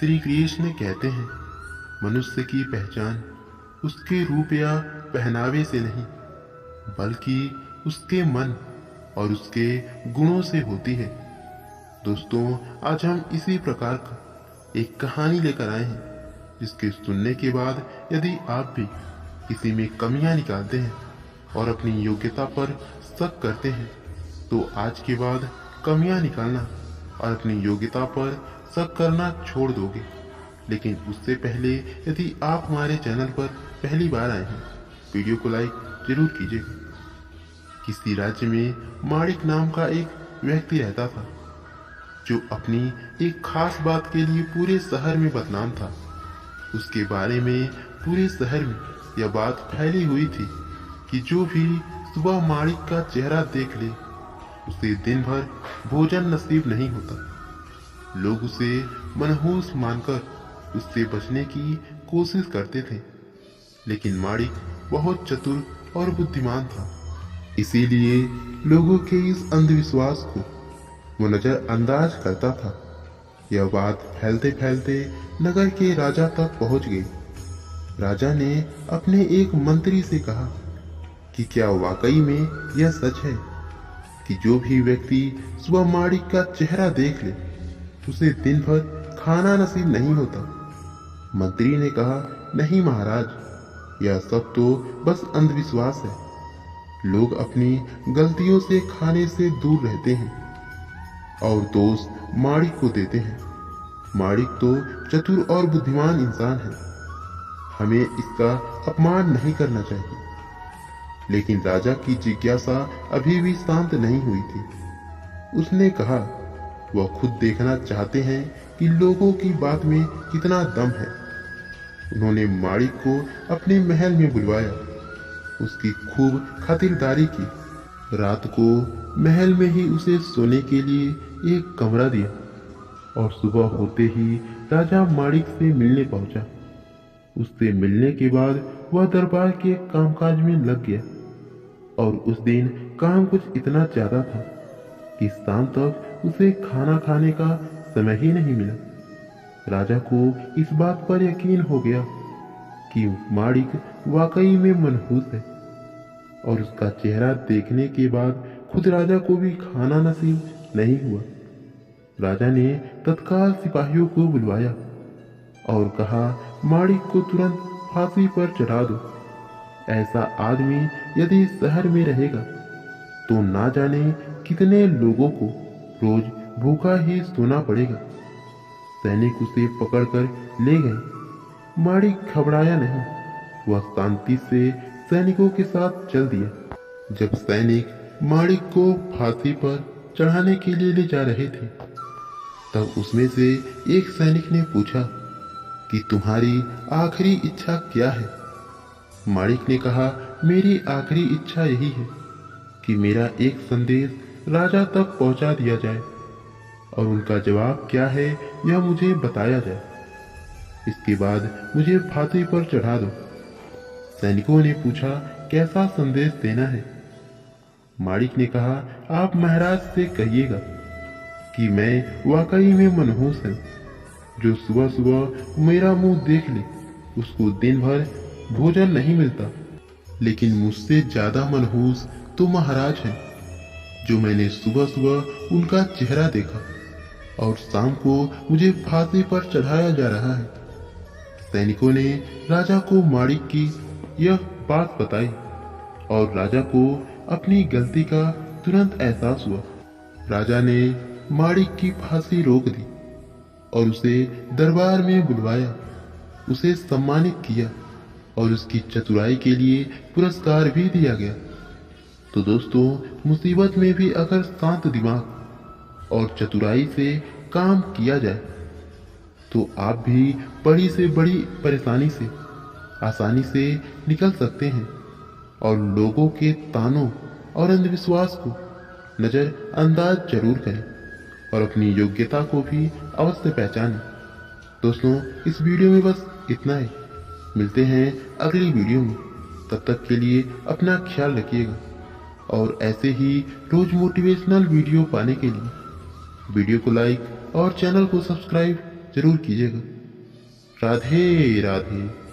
श्री कृष्ण कहते हैं, मनुष्य की पहचान उसके रूप या पहनावे से नहीं, बल्कि उसके मन और उसके गुणों से होती है। दोस्तों, आज हम इसी प्रकार का एक कहानी लेकर आए हैं, जिसके सुनने के बाद यदि आप भी किसी में कमियां निकालते हैं और अपनी योग्यता पर शक करते हैं, तो आज के बाद कमियां निकालना और अपनी योग्यता पर शक करना छोड़ दोगे। लेकिन उससे पहले यदि आप हमारे चैनल पर पहली बार आए हैं, वीडियो को लाइक जरूर कीजिएगा। किसी राज्य में माणिक नाम का एक व्यक्ति रहता था, जो अपनी एक खास बात के लिए पूरे शहर में बदनाम था। उसके बारे में पूरे शहर में यह बात फैली हुई थी कि जो भी सुबह माणिक का चेहरा देख ले, उसे दिन भर भोजन नसीब नहीं होता। लोग उसे मनहूस मानकर उससे बचने की कोशिश करते थे, लेकिन माणिक बहुत चतुर और बुद्धिमान था। इसीलिए लोगों के इस अंधविश्वास को वो नजरअंदाज करता था। यह बात फैलते फैलते नगर के राजा तक पहुंच गई। राजा ने अपने एक मंत्री से कहा कि क्या वाकई में यह सच है कि जो भी व्यक्ति सुबह माणिक का चेहरा देख ले, उसे दिन भर खाना नसीब नहीं होता। मंत्री ने कहा, नहीं महाराज, यह सब तो बस अंधविश्वास है। लोग अपनी गलतियों से खाने से दूर रहते हैं और दोष माणिक को देते हैं। माणिक तो चतुर और बुद्धिमान इंसान है, हमें इसका अपमान नहीं करना चाहिए। लेकिन राजा की जिज्ञासा अभी भी शांत नहीं हुई थी। उसने कहा, वह खुद देखना चाहते हैं कि लोगों की बात में कितना दम है। उन्होंने माणिक को अपने महल में बुलवाया, उसकी खूब खातिरदारी की। रात को महल में ही उसे सोने के लिए एक कमरा दिया और सुबह होते ही राजा माणिक से मिलने पहुंचा। उससे मिलने के बाद वह दरबार के कामकाज में लग गया और उस दिन काम कुछ इतना ज्यादा था कि शाम तक उसे खाना खाने का समय ही नहीं मिला। राजा को इस बात पर यकीन हो गया कि माणिक वाकई में मनहूस है, और उसका चेहरा देखने के बाद खुद राजा को भी खाना नसीब नहीं हुआ। राजा ने तत्काल सिपाहियों को बुलवाया और कहा, माणिक को तुरंत फांसी पर चढ़ा दो। ऐसा आदमी यदि शहर में रहेगा तो ना जाने कितने लोगों को रोज भूखा ही सोना पड़ेगा। सैनिक उसे पकड़कर ले गए। माणिक घबराया नहीं, वह शांति से सैनिकों के साथ चल दिया। जब सैनिक माणिक को फांसी पर चढ़ाने के लिए ले जा रहे थे, तब उसमें से एक सैनिक ने पूछा कि तुम्हारी आखिरी इच्छा क्या है? माणिक ने कहा, मेरी आखिरी इच्छा यही है कि मेरा एक संदेश राजा तक पहुंचा दिया जाए और उनका जवाब क्या है यह मुझे बताया जाए। इसके बाद मुझे फांसी पर चढ़ा दो। सैनिकों ने पूछा, कैसा संदेश देना है? माणिक ने कहा, आप महाराज से कहिएगा कि मैं वाकई में मनहूस हूं। जो सुबह सुबह मेरा मुंह देख ले, उसको दिन भर भोजन नहीं मिलता। लेकिन मुझसे ज्यादा मनहूस तो महाराज हैं, जो मैंने सुबह सुबह उनका चेहरा देखा और शाम को मुझे फांसी पर चढ़ाया जा रहा है। सैनिकों ने राजा को माणिक की यह बात बताई और राजा को अपनी गलती का तुरंत एहसास हुआ। राजा ने माणिक की फांसी रोक दी और उसे दरबार में बुलवाया, उसे सम्मानित किया और उसकी चतुराई के लिए पुरस्कार भी दिया गया। तो दोस्तों, मुसीबत में भी अगर शांत दिमाग और चतुराई से काम किया जाए, तो आप भी बड़ी से बड़ी परेशानी से आसानी से निकल सकते हैं और लोगों के तानों और अंधविश्वास को नजरअंदाज जरूर करें और अपनी योग्यता को भी अवश्य पहचानें। दोस्तों, इस वीडियो में बस इतना ही। मिलते हैं अगली वीडियो में। तब तक के लिए अपना ख्याल रखिएगा और ऐसे ही रोज मोटिवेशनल वीडियो पाने के लिए वीडियो को लाइक और चैनल को सब्सक्राइब जरूर कीजिएगा। राधे राधे।